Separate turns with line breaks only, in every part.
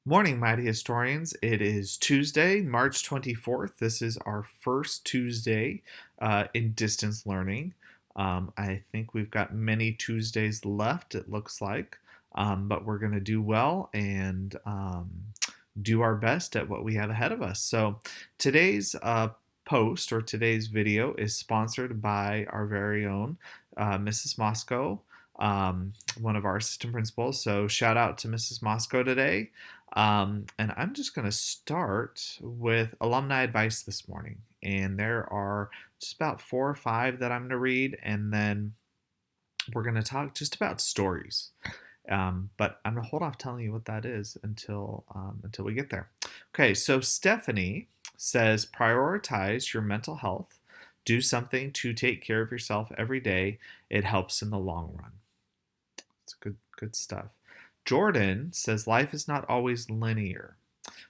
Morning, mighty historians. It is Tuesday, March 24th. This is our first Tuesday in distance learning. I think we've got many Tuesdays left, it looks like, but we're going to do well and do our best at what we have ahead of us. So today's post or today's video is sponsored by our very own Mrs. Moscow, one of our assistant principals. So shout out to Mrs. Moscow today. And I'm just going to start with alumni advice this morning. And there are just about four or five that I'm going to read, and then we're going to talk just about stories. But I'm going to hold off telling you what that is until we get there. Okay, so Stephanie says prioritize your mental health. Do something to take care of yourself every day. It helps in the long run. It's good stuff. Jordan says life is not always linear,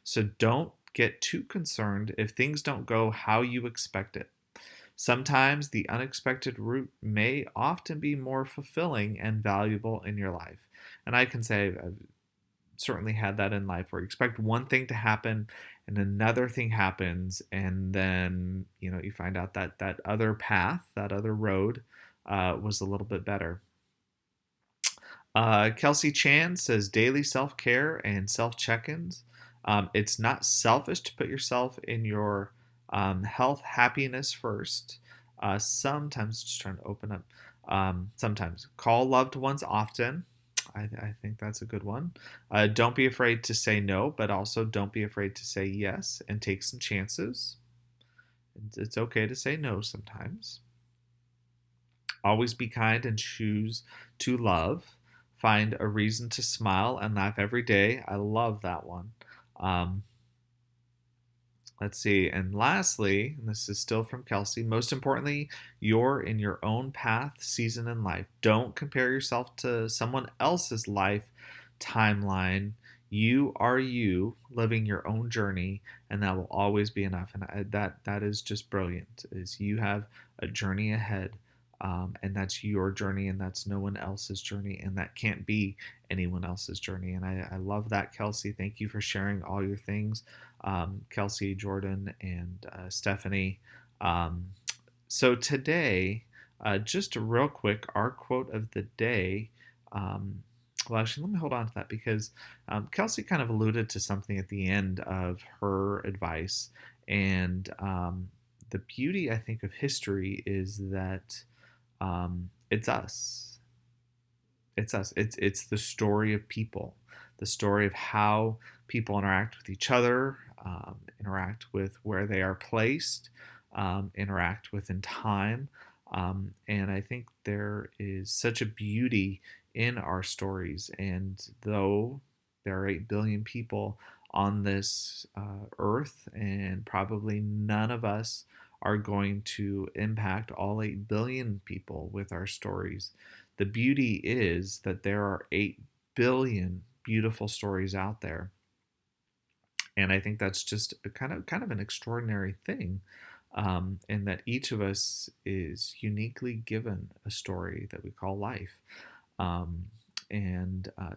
so don't get too concerned if things don't go how you expect it. Sometimes the unexpected route may often be more fulfilling and valuable in your life. And I can say I've certainly had that in life where you expect one thing to happen and another thing happens, and then you find out that that other path, that other road, was a little bit better. Kelsey Chan says daily self care and self check ins. It's not selfish to put yourself in your health, happiness first. Sometimes, just trying to open up, sometimes call loved ones often. I think that's a good one. Don't be afraid to say no, but also don't be afraid to say yes and take some chances. It's okay to say no sometimes. Always be kind and choose to love. Find a reason to smile and laugh every day. I love that one. Um, let's see. And lastly, and this is still from Kelsey, most importantly, you're in your own path, season in life. Don't compare yourself to someone else's life timeline. You are you living your own journey, and that will always be enough. And that is just brilliant. Is you have a journey ahead, and that's your journey, and that's no one else's journey, and that can't be anyone else's journey. And I love that, Kelsey. Thank you for sharing all your things, Kelsey, Jordan, and Stephanie. Um, so today, just real quick, our quote of the day. Well, actually, let me hold on to that because Kelsey kind of alluded to something at the end of her advice. And the beauty, I think, of history is that it's us. It's us. It's the story of people, the story of how people interact with each other, interact with where they are placed, interact with in time. And I think there is such a beauty in our stories. And though there are 8 billion people on this earth, and probably none of us are going to impact all 8 billion people with our stories, the beauty is that there are 8 billion beautiful stories out there. And I think that's just a kind of an extraordinary thing, in that each of us is uniquely given a story that we call life. Um,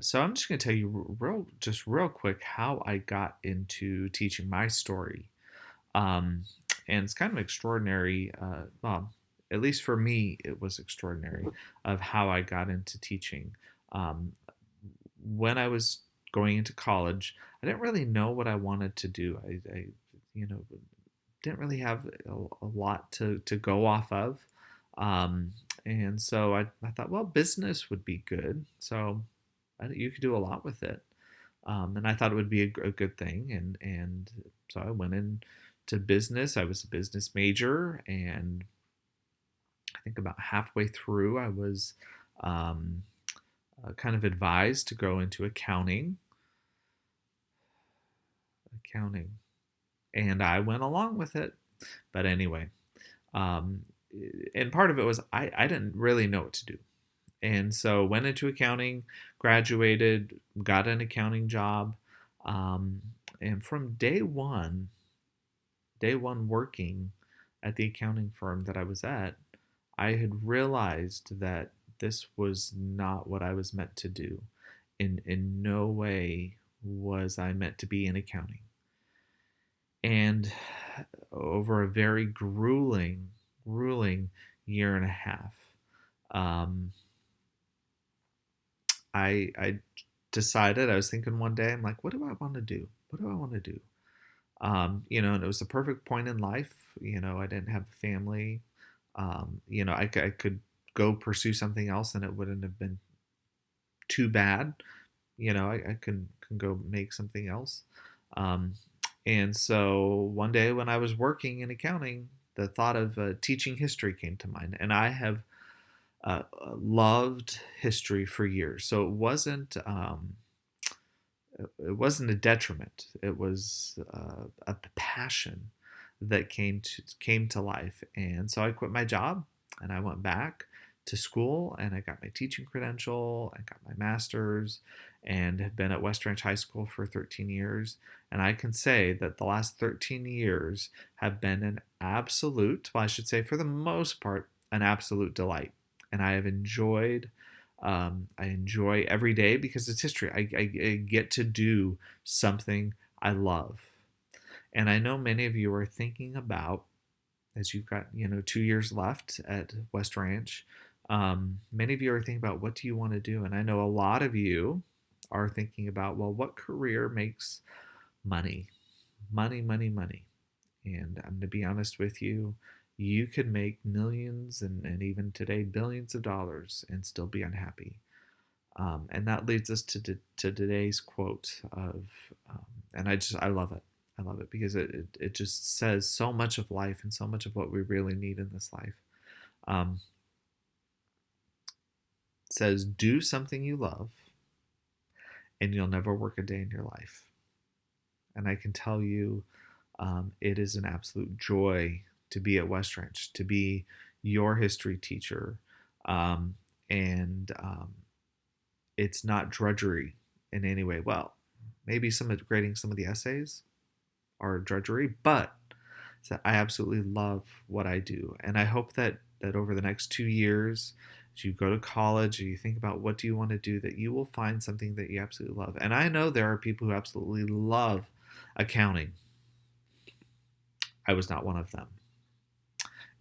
so I'm just going to tell you real quick how I got into teaching my story. Um, and it's kind of extraordinary. Well, at least for me, it was extraordinary of how I got into teaching. Um, when I was going into college, I didn't really know what I wanted to do. I you know, didn't really have a lot to go off of. Um, and so I thought, well, business would be good. So you could do a lot with it. And I thought it would be a good thing. And so I went into business. I was a business major, and I think about halfway through, I was um, kind of advised to go into accounting. Accounting, and I went along with it. But anyway, um, and part of it was I didn't really know what to do. And so went into accounting, graduated, got an accounting job. Um, and from day one working at the accounting firm that I was at, I had realized that this was not what I was meant to do. In no way was I meant to be in accounting. And over a very grueling year and a half, um, I decided, I was thinking one day, I'm like, what do I want to do? What do I want to do? And it was the perfect point in life. I didn't have a family. I could go pursue something else and it wouldn't have been too bad. I can go make something else. Um, and so one day when I was working in accounting, the thought of teaching history came to mind. And I have loved history for years. So it wasn't a detriment. It was a passion that came to life. And so I quit my job and I went back to school and I got my teaching credential. I got my master's and have been at West Ranch High School for 13 years. And I can say that the last 13 years have been an absolute, well, I should say for the most part, an absolute delight. And I enjoy every day because it's history. I get to do something I love. And I know many of you are thinking about, as you've got, 2 years left at West Ranch, many of you are thinking about what do you want to do? And I know a lot of you are thinking about, well, what career makes money? Money, money, money. And I'm going to be honest with you, you could make millions and even today billions of dollars and still be unhappy. And that leads us to today's quote of, and I love it. I love it because it just says so much of life and so much of what we really need in this life. Um, it says, do something you love and you'll never work a day in your life. And I can tell you, it is an absolute joy to be at West Ranch, to be your history teacher. And it's not drudgery in any way. Well, maybe some of grading some of the essays are drudgery, but I absolutely love what I do. And I hope that over the next 2 years, as you go to college or you think about what do you want to do, that you will find something that you absolutely love. And I know there are people who absolutely love accounting. I was not one of them.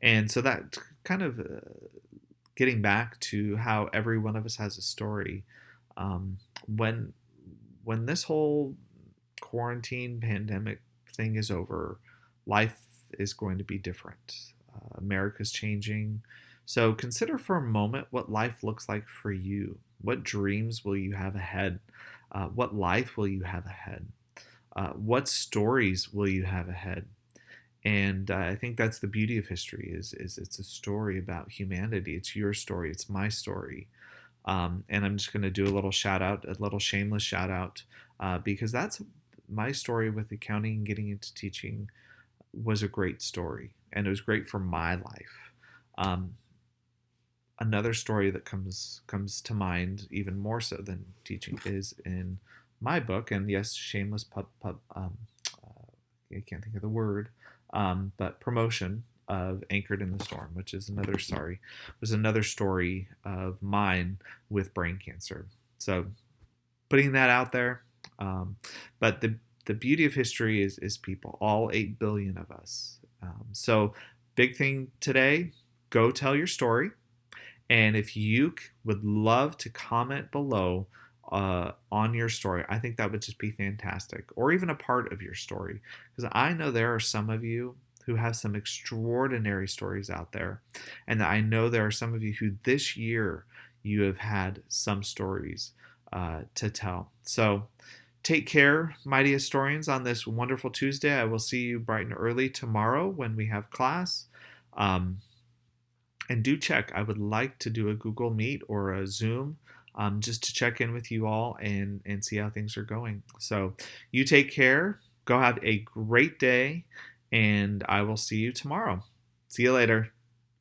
And so that kind of getting back to how every one of us has a story. Um, when this whole quarantine pandemic thing is over, life is going to be different. America's changing. So consider for a moment what life looks like for you. What dreams will you have ahead? What life will you have ahead? What stories will you have ahead? And I think that's the beauty of history is it's a story about humanity. It's your story. It's my story. And I'm just going to do a little shout out, a little shameless shout out, because that's my story with accounting and getting into teaching was a great story. And it was great for my life. Another story that comes to mind even more so than teaching is in my book. And yes, shameless I can't think of the word, but promotion of Anchored in the Storm, which is another story of mine with brain cancer. So putting that out there. But the beauty of history is people, all 8 billion of us. So big thing today, go tell your story. And if you would love to comment below on your story, I think that would just be fantastic. Or even a part of your story. Because I know there are some of you who have some extraordinary stories out there. And I know there are some of you who this year you have had some stories to tell. So take care, mighty historians, on this wonderful Tuesday. I will see you bright and early tomorrow when we have class. And do check. I would like to do a Google Meet or a Zoom just to check in with you all and see how things are going. So you take care. Go have a great day, and I will see you tomorrow. See you later.